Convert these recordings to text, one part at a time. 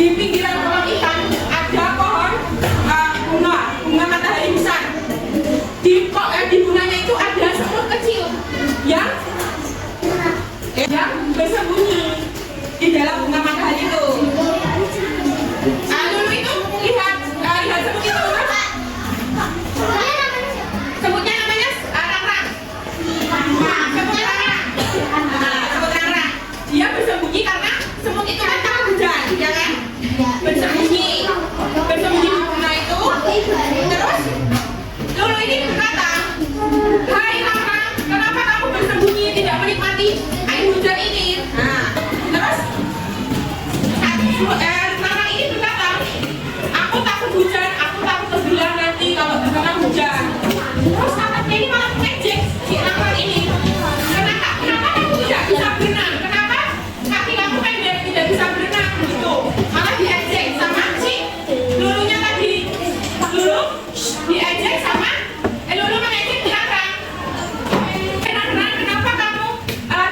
di pinggiran kolam ikan ada pohon bunga matahari besar. Di bunganya itu ada semut kecil yang bersembunyi di dalam bunga matahari itu. Lulu itu lihat semut itu kan? Semutnya namanya rang-rang. Semut rang-rang. Semut rang-rang. Dia bersembunyi karena semut itu kan takut hujan, ya kan? Bersembunyi di bunga itu. Terus Lulu ini berkata, "Hai rang-rang, kenapa kamu bersembunyi tidak menikmati air hujan ini?" Nah, terus rang-rang ini berkata, "Aku takut hujan, aku takut tenggelam nanti kalau terkena hujan." Terus kakaknya ini malah mengejek si rang-rang ini. Kenapa kamu tidak bisa berenang? Kenapa kaki kamu pendek tidak bisa berenang? Gitu. Malah diejek sama si Lulunya tadi. Lulu diejek sama Lulu mengejek rang-rang. Rang-rang, kenapa kamu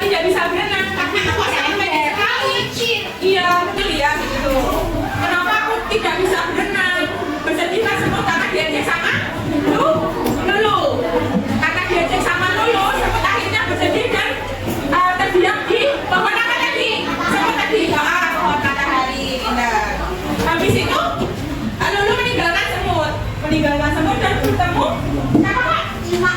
tidak bisa berenang? Kaki kamu sangat pendek sekali. Iya, betul ya, gitu. Kenapa aku tidak bisa berenang? Bersedihlah semua karena diejek sama Lulu. Karena diejek sama Lulu, semut akhirnya bersedih dan terdiam di pohon apa tadi? Semut tadi, pohon matahari. Habis itu Lulu meninggalkan semut dan bertemu siapa?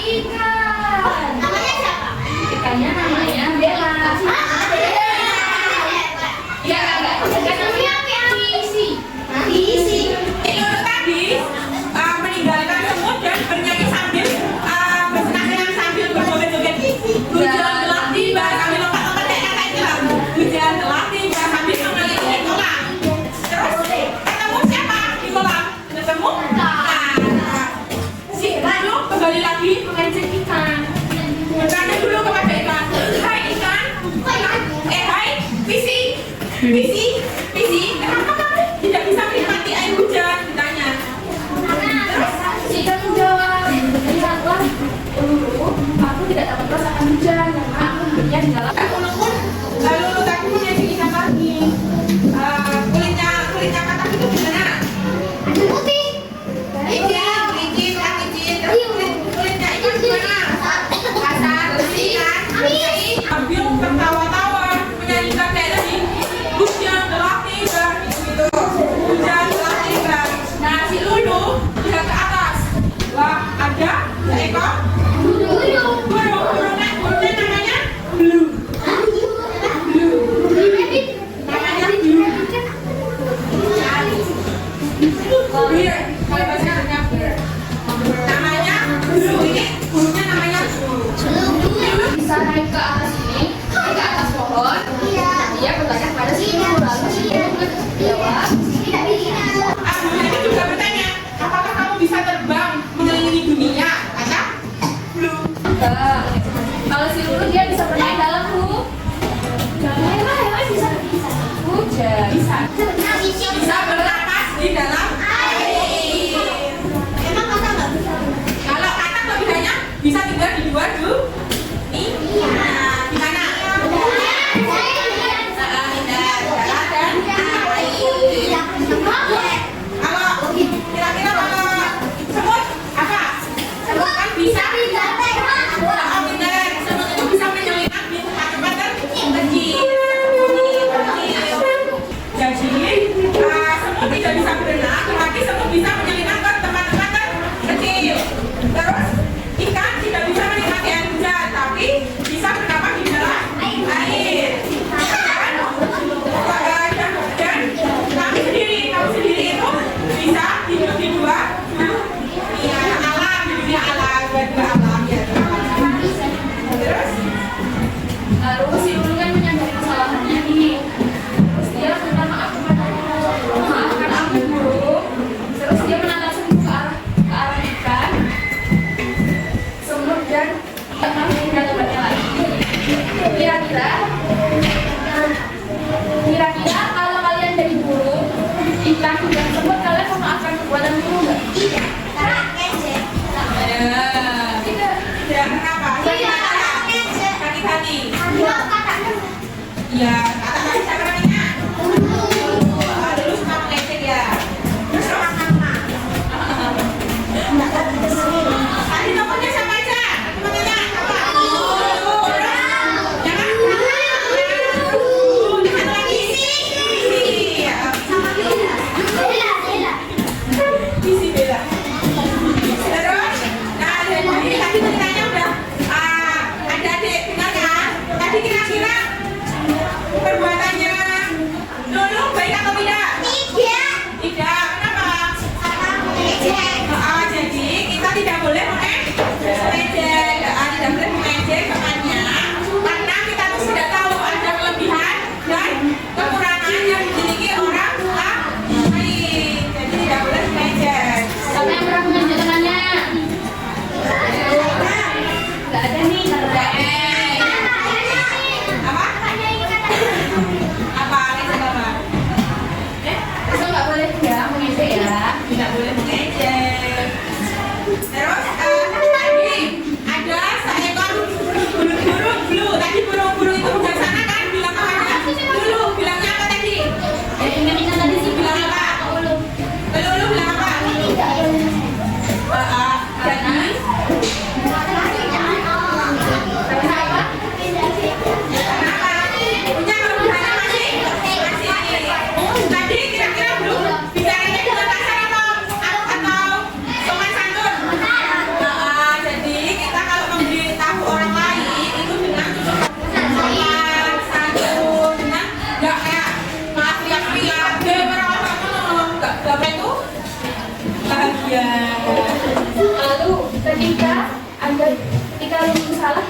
Ikan. Namanya siapa? Ikannya namanya Bella. Ya, Lulu tadi meninggalkan semut dan bernyanyi sambil bersenang-senang sambil berjoget-joget. Hujan telah tiba sambil lompat-lompat kayak kakak itu lah. Hujan telah tiba sambil mengelilingi kolam. Terus ketemu siapa di kolam? Ketemu si Lulu kembali lagi mengejek ikan. Bertanya dulu kepada ikan, "Hai ikan, hai Visi, kenapa kamu tidak bisa menikmati air hujan?" Ditanya. Terus si ikan menjawab, "Lihatlah, Lulu, aku tidak dapat merasakan hujan karena aku hidupnya di dalam." Lulu tadi mengejek ikan lagi. Kulitnya katak itu gimana? Putih. Licin. Terus kulitnya ikan gimana? Kasar, bersih kan? Sambil tertawa-tawa menyanyikan kayak tadi, "Hujan telah tiba," gitu. Hujan telah tiba. Nah, si Lulu lihat ke atas. Wah, ada seekor burungnya namanya Blue. Namanya Blue. Bird. Kalau bahasa Indonesia bird. Namanya Blue. Ini burungnya namanya Blue. Bisa naik ke atas ini, naik ke atas pohon. Dia bertanya kepada si Lulu, lalu si Lulu menjawab, Blue ini juga bertanya, "Apakah kamu bisa terbang mengelilingi dunia?" Kata Blue. "Enggak. Kalau si Lulu dia bisa bermain dalam Bu." Hewan bisa. Hujan. Bisa. Sebenarnya Bisa bernapas di dalam air. Emang kata nggak bisa? Kalau katak kelebihannya bisa tinggal di dua dunia. Di mana? Darat dan air. Kalau kira-kira kalau semut apa? Semut kan bisa. Oh, benar. Semut itu bisa menyelinap di tempat-tempat terkecil. Jadi semut tidak bisa berenang, tetapi semut bisa menyelinap ke tempat-tempat terkecil. Terus ikan tidak bisa menikmati air hujan, tapi bisa bernapas di dalam air. Dan kami sendiri itu bisa hidup di dua dunia alam, di dunia alam, dua alam ya. Terus Lalu si Lulu kan menyadari kesalahannya nih. Terus dia minta maaf kepada Lulu. "Maafkan aku Lulu." Terus dia menatap semut ke arah ikan, semut dan ikan tidak lagi. Kira-kira kalau kalian jadi burung, ikan dan semut, kalian memaafkan perbuatan Lulu nggak? Tidak. Karena kece. tidak kenapa? Sakit hati. Dia katanya. Ya, kata siapa namanya?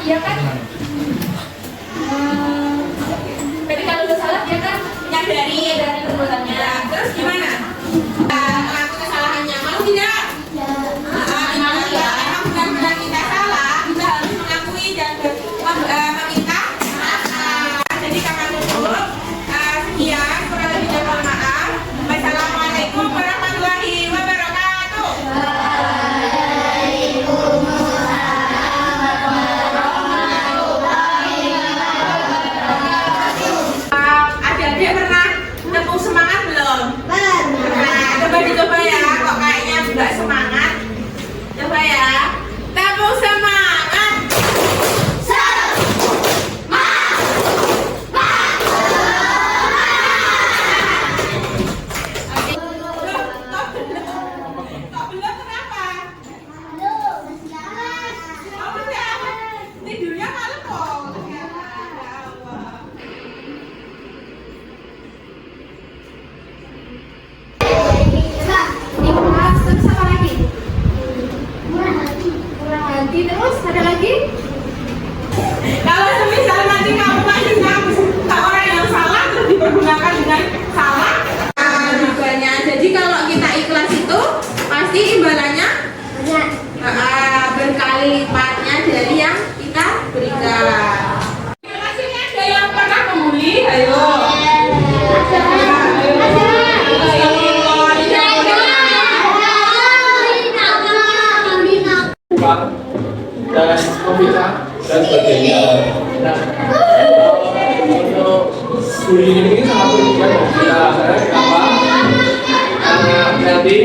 ya kan? Tapi kalau udah salah dia kan Menyadari. dari perbuatannya. Ya, terus gimana? Mengaku kesalahannya, mau tidak? Emang benar-benar kita salah, kita harus mengakui dan meminta maaf. Jadi kakak tutup. Sekian, kurang lebihnya mohon maaf. Wassalamualaikum warahmatullahi wabarakatuh. Adik-adik pernah tepung semangat belum? Nah, coba dicoba ya, kok kayaknya nggak semangat. Coba ya, tepung semangat. Kok belum kenapa? Oh, udah. Tidurnya malam kok. Ya Allah. Terus apa lagi? Kurang hati terus ada lagi? Kalau semisal nanti kamu menghina orang yang salah terus dipergunakan dengan salah, jawabannya. Jadi kalau kita ikhlas itu pasti imbalannya berkali lipatnya dari yang kita berikan. Masihnya ada yang pernah membuli? Ayo. Dan meminta dan sebagainya. Nah, untuk bullying ini sangat merugikan kita. Kenapa? Karena nanti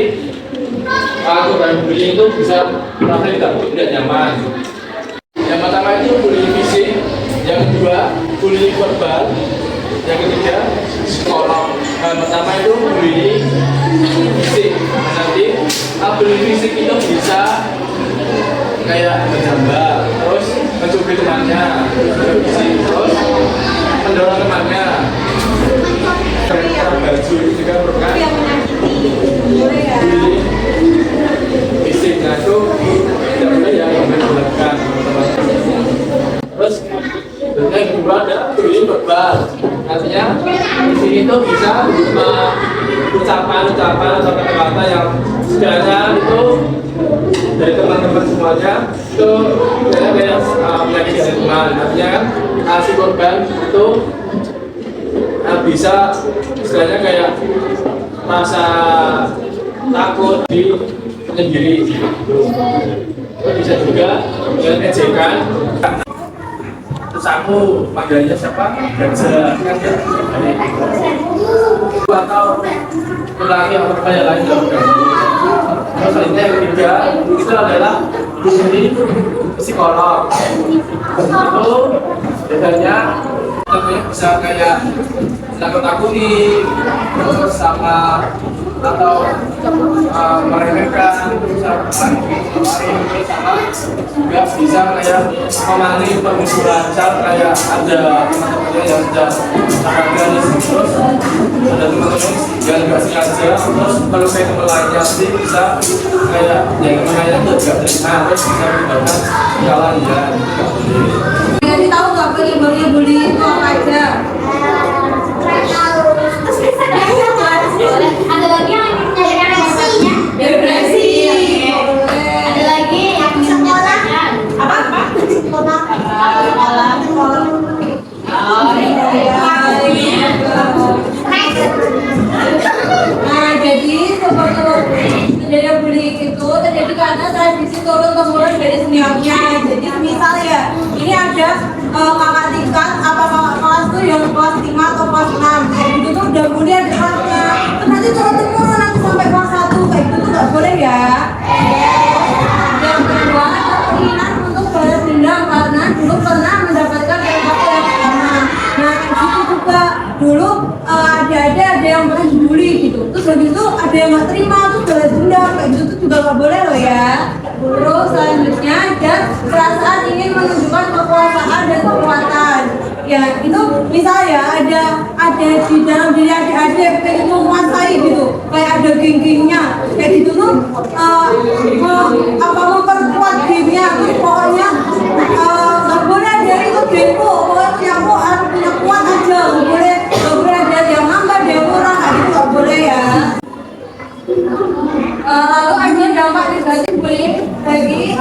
korban bullying itu bisa merasa tidak nyaman. Yang pertama itu bullying fisik, yang kedua bullying verbal, yang ketiga psikolog. Yang pertama itu bullying fisik. Nanti bullying fisik itu bisa kayak berjambak, terus mencubit temannya, terus mendorong temannya, baju juga merupakan bullying fisik. Nah itu tidak boleh ya dilakukan. Terus yang kedua ada bullying verbal, artinya di sini itu bisa ucapan-ucapan atau kata-kata yang sekiranya itu dari teman-teman semuanya itu kayak menyakiti teman. Artinya kan si korban itu bisa istilahnya kayak rasa takut di sendiri gitu. Itu bisa juga dengan ejekan. Terus aku panggilannya siapa? Gajah kan ya? Atau lelaki atau kaya lain yang bergabung. Terus selanjutnya yang ketiga itu adalah bullying psikolog. Itu biasanya tentunya bisa kayak takut-takuti, terus sama atau meremehkan, terus sama juga bisa kayak memanggil permusuhan. Misal kayak ada teman-temannya yang sudah sangat garis, terus ada teman-teman yang nggak sengaja terus melukai teman lainnya, sih bisa kayak yang namanya itu juga terima, terus bisa menyebabkan kekalahan ya. Jadi tahu nggak bullying itu apa aja? Ada lagi yang depresinya. Depresi. Ada lagi yang sekolah. Apa? Sekolah. Nah, jadi sebenarnya bullying itu terjadi karena tradisi turun temurun dari seniornya. Jadi misal ya, ini ada kakak tingkat apa kakak kelas tuh yang kelas 5 atau kelas 6 kayak gitu tuh udah bully adik kelasnya. Terus nanti turun temurun nanti sampai kelas 1 kayak gitu tuh nggak boleh ya. Yang kedua, keinginan untuk balas dendam karena dulu pernah mendapatkan sesuatu yang sama. Nah, itu juga dulu ada yang pernah dibully gitu. Terus habis itu ada yang nggak terima terus balas dendam kayak gitu tuh juga nggak boleh loh ya. Terus selanjutnya ada perasaan ingin menunjukkan kekuasaan dan kekuatan. Ya itu misalnya ada di dalam diri adik-adik pengen menguasai gitu, kayak ada geng-gengnya kayak gitu tuh memperkuat gamenya, pokoknya nggak boleh dia itu demo, pokoknya punya kuat aja, nggak boleh dia yang hamba demo orang gitu nggak boleh ya. Lalu ada dampak negatif boleh bagi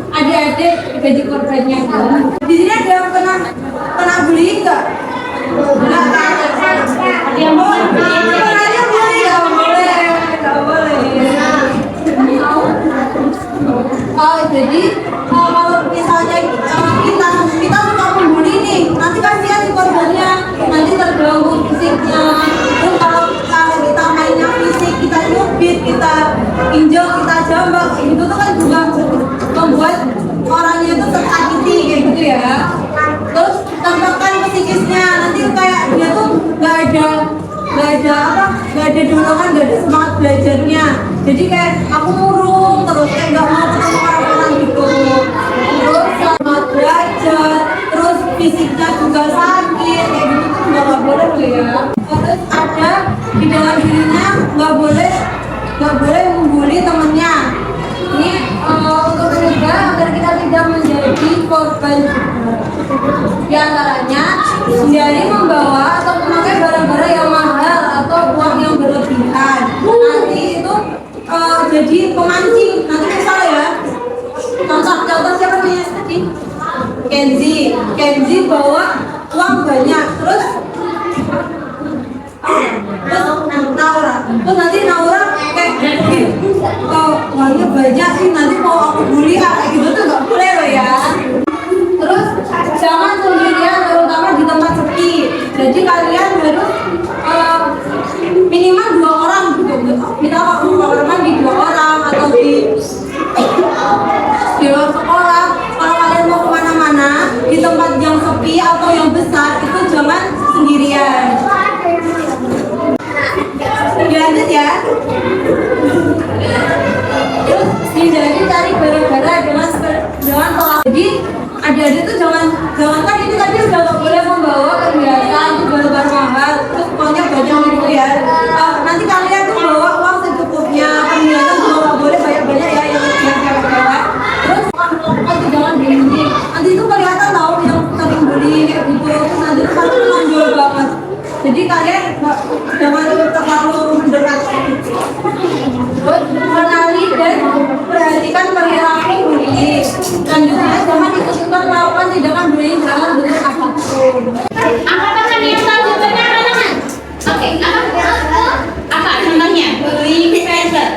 adik-adik gaji korbannya. Di sini ada yang kena bullying nggak? Nggak kan? Yang boleh nggak boleh. Jadi kalau misalnya kita suka membuli nih, nanti kasihan si korbannya, nanti terganggu fisiknya. Terus kalau kita mainnya fisik, kita nyubit, kita injek, kita jambak, itu tuh kan juga membuat orangnya itu tersakiti kayak gitu ya. Terus tambahkan psikisnya, nanti kayak dia tuh nggak ada dorongan, nggak ada semangat belajarnya. Jadi kayak aku murung terus kayak nggak mau ketemu orang-orang gitu. Terus semangat belajar, terus fisiknya juga sakit kayak gitu tuh nggak boleh tuh ya. Terus ada di dalam dirinya nggak boleh membuli temennya. Ini untuk mencegah agar kita tidak menjadi korban juga. Di antaranya hindari membawa atau memakai barang-barang yang mahal atau uang yang berlebihan. Nanti itu jadi pemancing. Nanti misalnya ya, contoh siapa namanya tadi? Kenzi bawa uang banyak, terus Naura. Terus nanti Naura kayak uangnya banyak sih, nanti mau aku bully kayak gitu tuh nggak boleh loh ya. Terus jangan sendirian, terutama di tempat sepi. Jadi kalian harus minimal 2 orang gitu. Kita kalau kamar mandi 2 orang atau di luar sekolah. Kalau kalian mau kemana-mana di tempat yang sepi atau yang besar itu jangan sendirian. Lanjut ya. Terus hindari cari gara-gara dengan tolak. Jadi adik-adik tuh jangan kan ini tadi udah gak boleh membawa perhiasan barang mahal, terus uangnya banyak gitu ya. Nanti kalian tuh bawa uang secukupnya, perhiasan juga gak boleh banyak-banyak ya yang cewek-cewek. Terus nanti jangan beli, nanti itu kelihatan tau yang sering beli kayak gitu, terus nanti tuh pasti menonjol banget. Jadi kalian jangan terlalu mendekat. Terus kenali dan perhatikan perilaku bullying. Selanjutnya jangan ikut-ikutan melakukan tindakan bullying dalam bentuk apapun. Angkat tangan yang tahu jawabannya, angkat tangan. Oke, apa contohnya? Bullying pressure.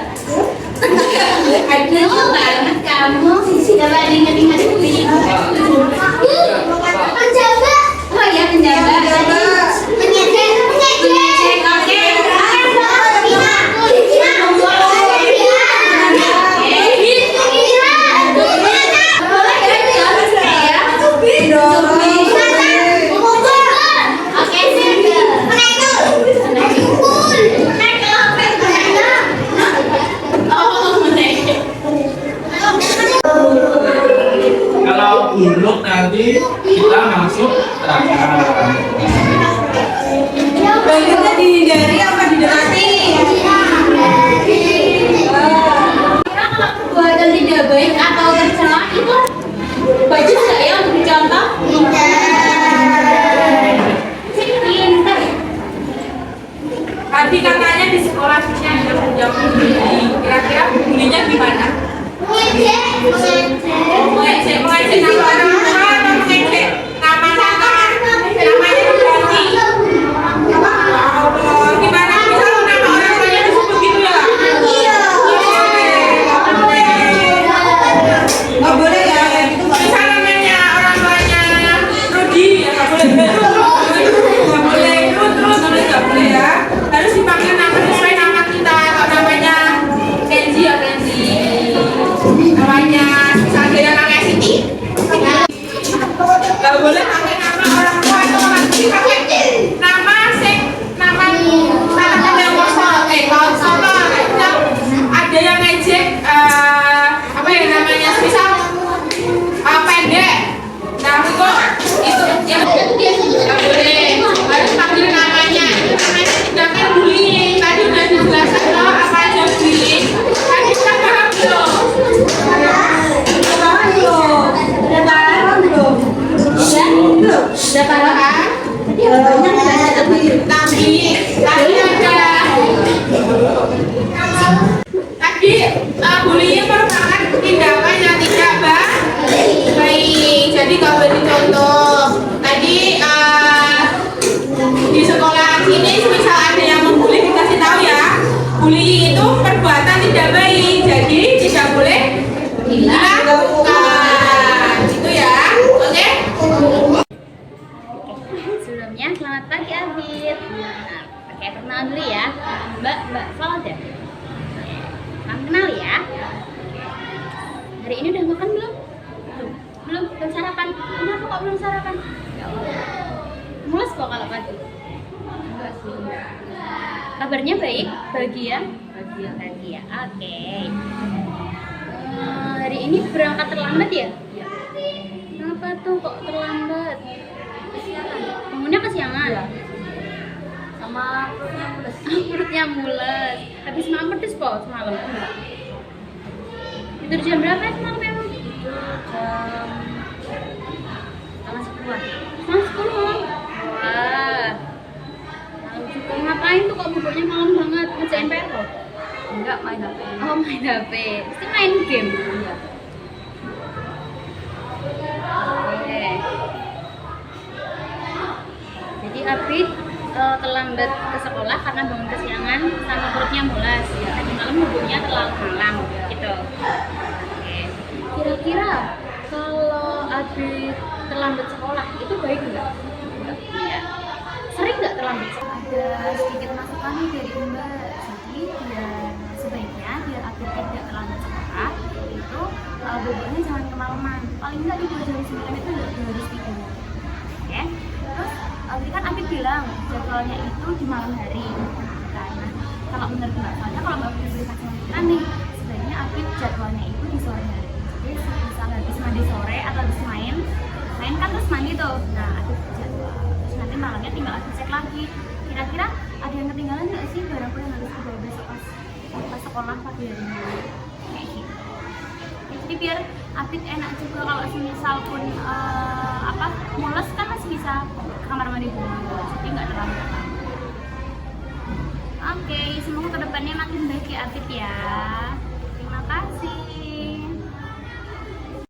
Ada banget kamu coba ingat-ingat bullying. Menjaga. Oh ya, menjaga. Kalau buluk nanti kita masuk neraka. Baiknya dihindari apa didekati? Kira kalau perbuatan tidak baik atau tercela itu bagus nggak ya untuk dicontoh? Pintar. Tadi katanya di sekolah sini ada penjamu bullying. Kira-kira bullyingnya gimana? Mengejek nama orang tua atau mengejek namanya diganti? Gimana misal nama orang tuanya disebut gitu ya? Iya. Nggak boleh ya, kayak gitu nggak Misal namanya orang tuanya Rudi, ya nggak boleh. Nggak boleh, terus nggak boleh ya. Harus dipanggil nama sesuai nama kita. Kalau namanya Kenzi ya Kenzi. Namanya misalnya namanya Siti. Tadi bullying merupakan tindakan yang tidak baik. Jadi kalau dicontoh tadi di sekolah sini misal ada yang membuli dikasih tahu ya, bullying itu perbuatan tidak baik, jadi tidak boleh dilakukan. Itu ya, oke? Sebelumnya selamat pagi Afid. Nah, pakai perkenalan dulu ya. Mbak Salat ya. Salam kenal ya. Hari ini udah makan belum? Belum sarapan. Kenapa kok belum sarapan? Mules kok kalau pagi. Enggak sih. Kabarnya baik? Bahagia? Bahagia. Oke. Hari ini berangkat terlambat ya? Kenapa tuh kok terlambat? Bangunnya kesiangan? Sama perutnya mules. Habis makan pedes kok semalam? Tidur jam berapa ya semalam emang? Jam setengah 10. Wah. Malam juga ngapain tuh kok bubuknya malam banget? Ngerjain PR loh? Enggak, main HP. Oh, main HP. Pasti main game. Oke. Jadi Abid terlambat ke sekolah karena bangun kesiangan sama perutnya mules. Tadi malam bubuknya terlalu malam gitu. Oke. Kira-kira kalau Abid terlambat sekolah itu baik nggak? Iya. Sering nggak terlambat sekolah? Ada sedikit masukan nih dari Mbak. Jadi sebaiknya biar Abid tidak terlambat sekolah itu boboknya jangan kemalaman. Paling nggak di 2 jam 9 itu udah harus tidur. Oke. Terus tadi kan Abid bilang jadwalnya itu di malam hari. Karena kalau menurut Mbak Fanda, kalau Mbak Fanda beri masukan nih, sebaiknya Abid jadwalnya itu di sore hari. Jadi misal habis mandi sore atau habis main kan terus mandi tuh. Nah, Abid jadwal. Terus nanti malamnya tinggal Abid cek lagi. Kira-kira ada yang ketinggalan nggak sih barangku yang harus dibawa besok pas sekolah pagi harinya kayak gitu. Jadi biar Abid enak juga kalau misal pun mules kan masih bisa ke kamar mandi dulu, jadi nggak terlalu lama. Oke, semoga kedepannya makin baik ya Abid ya. Terima kasih.